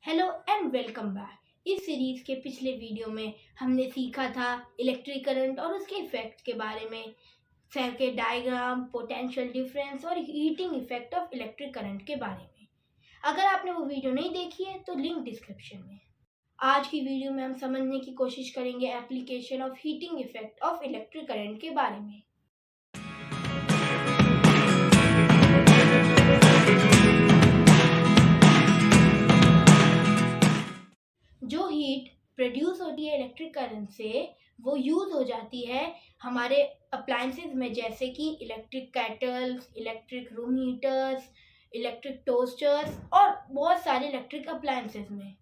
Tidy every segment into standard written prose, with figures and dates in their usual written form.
Hello and welcome back. इस series के पिछले वीडियो में हमने सीखा था इलेक्ट्रिक करंट और उसके इफेक्ट के बारे में, सर्किट डायग्राम, पोटेंशियल डिफरेंस और heating effect of electric current के बारे में। अगर आपने वो वीडियो नहीं देखी है तो लिंक डिस्क्रिप्शन में। आज की वीडियो में हम समझने की कोशिश करेंगे application of heating effect of electric current के बारे में। जो हीट प्रोड्यूस होती है इलेक्ट्रिक करंट से वो यूज हो जाती है हमारे अप्लायंसेस में, जैसे कि electric kettles, electric room heaters, electric toasters और बहुत सारे इलेक्ट्रिक अप्लायंसेस में।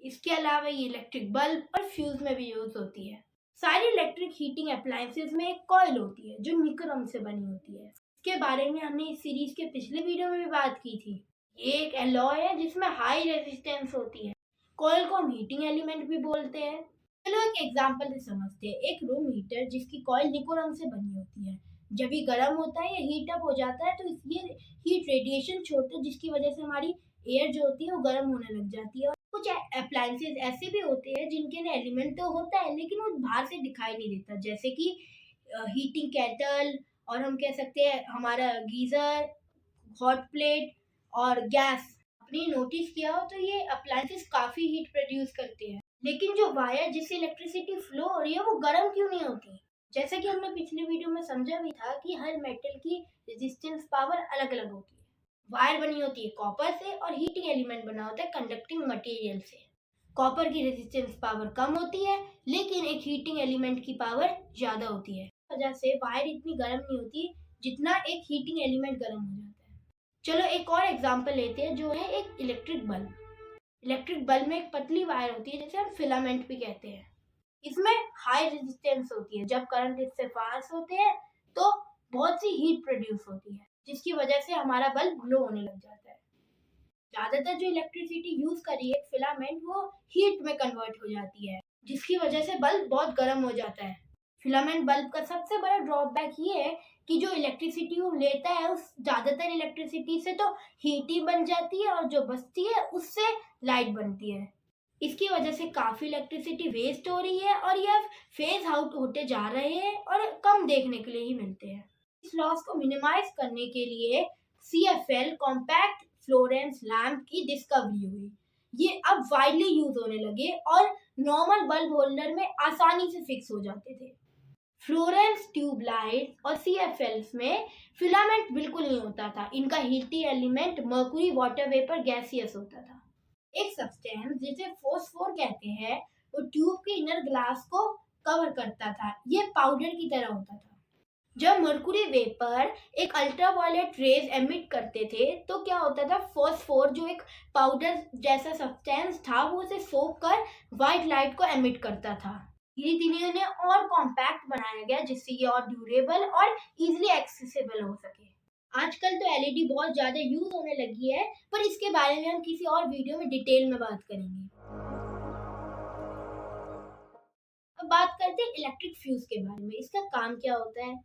इसके अलावा ये इलेक्ट्रिक बल्ब और फ्यूज में भी यूज होती है। सारी इलेक्ट्रिक हीटिंग अप्लायंसेस में एक कॉइल होती है जो निक्रोम से बनी होती है। इसके बारे में हमने इस सीरीज के पिछले वीडियो में भी बात की थी। ये एक एलॉय है जिसमें हाई रेजिस्टेंस होती है। कॉइल को हम हीटिंग एलिमेंट भी बोलते हैं। चलो एक एग्जांपल से समझते हैं। एक रूम हीटर जिसकी कॉइल निकोरम से बनी होती है, जब ये गर्म होता है या हीट अप हो जाता है तो ये हीट रेडिएशन छोड़ता है, जिसकी वजह से हमारी एयर जो होती है वो गर्म होने लग जाती है। और कुछ अप्लायंसेस ऐसे भी होते हैं जिनके अंदर एलिमेंट तो होता है लेकिन वो बाहर से दिखाई नहीं देता, जैसे कि हीटिंग केटल, और हम कह सकते हैं हमारा गीजर, हॉट प्लेट और गैस। आपने नोटिस किया हो तो ये अप्लायंसेस काफी हीट प्रोड्यूस करते हैं, लेकिन जो वायर जिससे इलेक्ट्रिसिटी फ्लो हो रही है वो गर्म क्यों नहीं होती? जैसे कि हमने पिछले वीडियो में समझा भी था कि हर मेटल की रेजिस्टेंस पावर अलग अलग होती है। वायर बनी होती है कॉपर से और हीटिंग एलिमेंट बना होता है कंडक्टिंग मटेरियल से। कॉपर की रेजिस्टेंस पावर कम होती है लेकिन एक हीटिंग एलिमेंट की पावर ज्यादा होती है। इस वजह से वायर इतनी गर्म नहीं होती जितना एक हीटिंग एलिमेंट गर्म हो जाता है। चलो एक और एग्जांपल लेते हैं, जो है एक इलेक्ट्रिक बल्ब। इलेक्ट्रिक बल्ब में एक पतली वायर होती है जिसे हम फिलामेंट भी कहते हैं। इसमें हाई रेजिस्टेंस होती है। जब करंट इससे पास होते हैं तो बहुत सी हीट प्रोड्यूस होती है, जिसकी वजह से हमारा बल्ब ग्लो होने लग जाता है। ज्यादातर जो इलेक्ट्रिसिटी यूज करी है फिलामेंट वो हीट में कन्वर्ट हो जाती है, जिसकी वजह से बल्ब बहुत गर्म हो जाता है। फिलामेंट बल्ब का सबसे बड़ा ड्रॉबैक ये है कि जो इलेक्ट्रिसिटी वो लेता है उस ज्यादातर इलेक्ट्रिसिटी से तो हीट ही बन जाती है और जो बचती है उससे लाइट बनती है। इसकी वजह से काफी इलेक्ट्रिसिटी वेस्ट हो रही है और यह फेज आउट होते जा रहे हैं और कम देखने के लिए ही मिलते हैं। इस लॉस को मिनिमाइज करने के लिए CFL कॉम्पैक्ट फ्लोरेंस लैम्प की डिस्कवरी हुई। ये अब वाइडली यूज होने लगे और नॉर्मल बल्ब होल्डर में आसानी से फिक्स हो जाते थे। फ्लोरेंस ट्यूब लाइट और CFLs में फिलामेंट बिल्कुल नहीं होता था। इनका heating element mercury water vapour gaseous होता था। एक सब्सटेंस जिसे फोस्फोर कहते हैं वो ट्यूब के इनर ग्लास को कवर करता था। ये पाउडर की तरह होता था। जब मर्क्यूरी वेपर एक अल्ट्रावायलेट रेज एमिट करते थे तो क्या होता था, फोस्फोर जो एक पाउडर जैसा सब्सटेंस था वो उसे सोख कर व्हाइट लाइट को एमिट करता था। धीरे धीरे इन्हें और कॉम्पैक्ट बनाया गया जिससे ये और ड्यूरेबल और इजीली एक्सेसिबल हो सके। आजकल तो LED बहुत ज्यादा यूज होने लगी है, पर इसके बारे में हम किसी और वीडियो में डिटेल में बात करेंगे। अब बात करते हैं इलेक्ट्रिक फ्यूज के बारे में। इसका काम क्या होता है?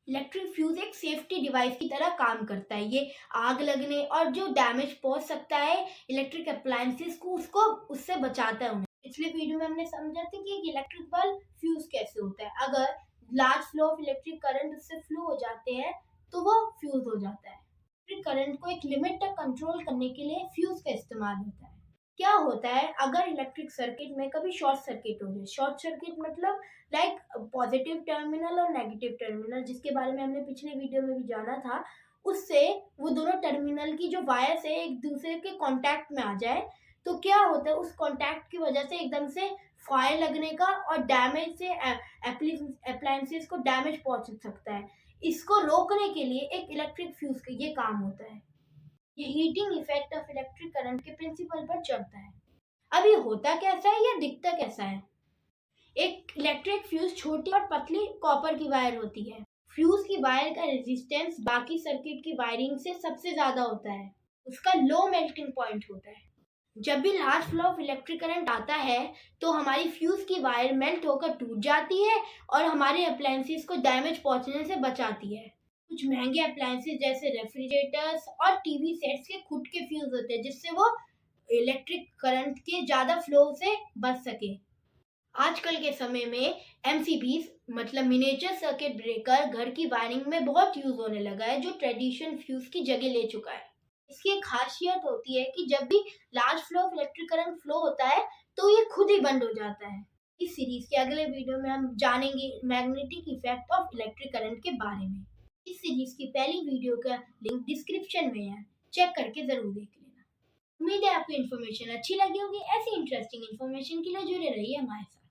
इलेक्ट्रिक फ्यूज एक सेफ्टी डिवाइस की तरह काम करता है। ये आग लगने और जो डैमेज पहुंच सकता है इलेक्ट्रिक अप्लायंसेस को, उसको उससे बचाता है उन्हें। पिछले वीडियो में हमने समझा था कि एक इलेक्ट्रिक बल्ब फ्यूज कैसे होता है। अगर large flow of electric current उससे फ्लो हो जाते हैं तो वो फ्यूज हो जाता है। इलेक्ट्रिक करंट को एक लिमिट तक कंट्रोल करने के लिए फ्यूज का इस्तेमाल होता है। क्या होता है अगर इलेक्ट्रिक सर्किट में कभी शॉर्ट सर्किट हो जाए? शॉर्ट सर्किट मतलब लाइक पॉजिटिव टर्मिनल और नेगेटिव टर्मिनल, जिसके बारे में हमने पिछले वीडियो में भी जाना था। उससे वो दोनों टर्मिनल की जो वायर्स है एक दूसरे के कांटेक्ट में आ जाए तो क्या होता है, उस कांटेक्ट की वजह से एकदम से फायर लगने का और डैमेज से अप्लायंसेस को डैमेज पहुंच सकता है। इसको रोकने के लिए एक इलेक्ट्रिक फ्यूज का ये काम होता है। ये heating effect of electric current के प्रिंसिपल पर चलता है। अब ये होता कैसा है या दिखता कैसा है? एक इलेक्ट्रिक फ्यूज छोटी और पतली कॉपर की वायर होती है। फ्यूज की वायर का रेजिस्टेंस बाकी सर्किट की वायरिंग से सबसे ज्यादा होता है। उसका लो मेल्टिंग पॉइंट होता है। जब भी large flow of electric current आता है तो हमारी फ्यूज की वायर मेल्ट होकर टूट जाती है और हमारे अप्लायंसेस को डैमेज पहुंचने से बचाती है। कुछ महंगे अप्लायंसेस जैसे रेफ्रिजरेटर्स और टीवी सेट्स के खुद के फ्यूज होते हैं जिससे वो इलेक्ट्रिक करंट के ज़्यादा फ्लो से बच सके। आजकल के समय में एमसीबीज मतलब मिनिएचर सर्किट ब्रेकर घर की वायरिंग में बहुत यूज होने लगा है, जो ट्रेडिशनल फ्यूज की जगह ले चुका है। इसकी एक खासियत होती है कि जब भी large flow of electric current flow होता है तो ये खुद ही बंद हो जाता है। इस सीरीज के अगले वीडियो में हम जानेंगे magnetic effect of electric current के बारे में। इस सीरीज की पहली वीडियो का लिंक डिस्क्रिप्शन में है, चेक करके जरूर देख लेना। उम्मीद है आपको इन्फॉर्मेशन अच्छी लगी होगी। ऐसी इंटरेस्टिंग इन्फॉर्मेशन के लिए जुड़े रहिए हमारे साथ।